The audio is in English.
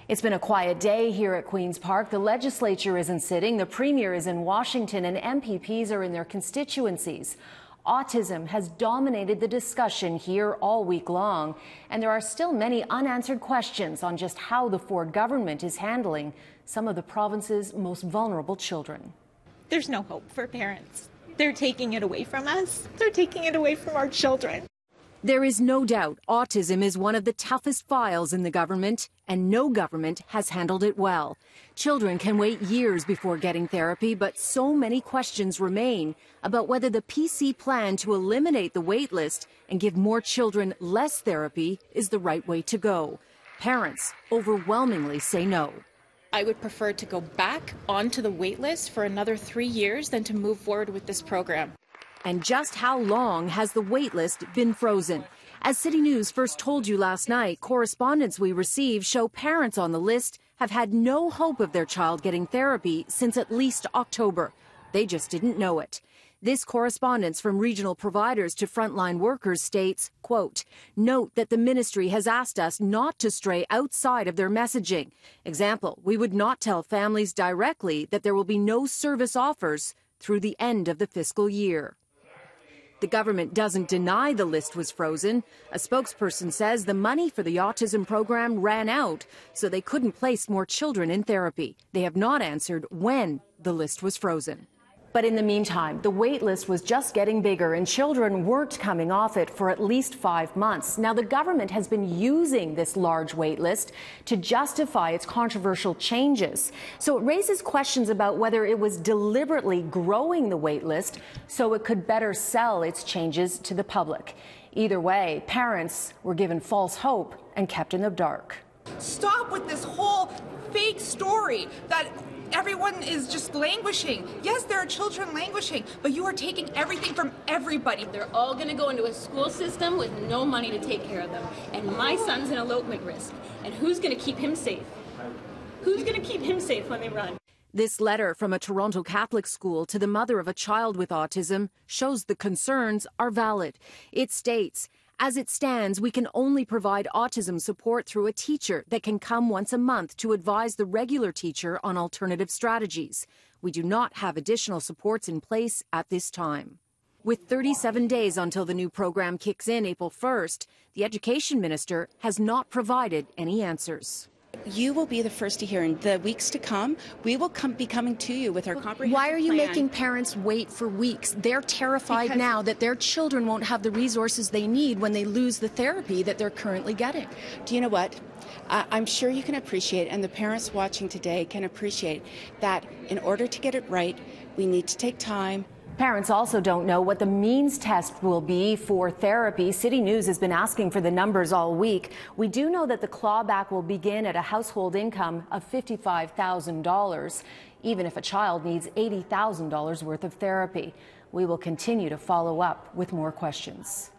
It's been a quiet day here at Queen's Park. The legislature isn't sitting, the premier is in Washington, and MPPs are in their constituencies. Autism has dominated the discussion here all week long, and there are still many unanswered questions on just how the Ford government is handling some of the province's most vulnerable children. There's no hope for parents. They're taking it away from us. They're taking it away from our children. There is no doubt autism is one of the toughest files in the government, and no government has handled it well. Children can wait years before getting therapy, but so many questions remain about whether the PC plan to eliminate the wait list and give more children less therapy is the right way to go. Parents overwhelmingly say no. I would prefer to go back onto the wait list for another 3 years than to move forward with this program. And just how long has the wait list been frozen? As CityNews first told you last night, correspondence we received show parents on the list have had no hope of their child getting therapy since at least October. They just didn't know it. This correspondence from regional providers to frontline workers states, quote, "Note that the ministry has asked us not to stray outside of their messaging. Example, we would not tell families directly that there will be no service offers through the end of the fiscal year." The government doesn't deny the list was frozen. A spokesperson says the money for the autism program ran out, so they couldn't place more children in therapy. They have not answered when the list was frozen. But in the meantime, the wait list was just getting bigger and children weren't coming off it for at least 5 months. Now, the government has been using this large wait list to justify its controversial changes. So it raises questions about whether it was deliberately growing the wait list so it could better sell its changes to the public. Either way, parents were given false hope and kept in the dark. Stop with this whole fake story that everyone is just languishing. Yes, there are children languishing, but you are taking everything from everybody. They're all going to go into a school system with no money to take care of them. And my son's an elopement risk. And who's going to keep him safe? Who's going to keep him safe when they run? This letter from a Toronto Catholic school to the mother of a child with autism shows the concerns are valid. It states, "As it stands, we can only provide autism support through a teacher that can come once a month to advise the regular teacher on alternative strategies. We do not have additional supports in place at this time." With 37 days until the new program kicks in April 1st, the Education Minister has not provided any answers. You will be the first to hear. In the weeks to come, we will be coming to you with our comprehensive Why are you plan. making parents wait for weeks? They're terrified now that their children won't have the resources they need when they lose the therapy that they're currently getting. Do you know what? I'm sure you can appreciate, and the parents watching today can appreciate, that in order to get it right, we need to take time. Parents also don't know what the means test will be for therapy. CityNews has been asking for the numbers all week. We do know that the clawback will begin at a household income of $55,000, even if a child needs $80,000 worth of therapy. We will continue to follow up with more questions.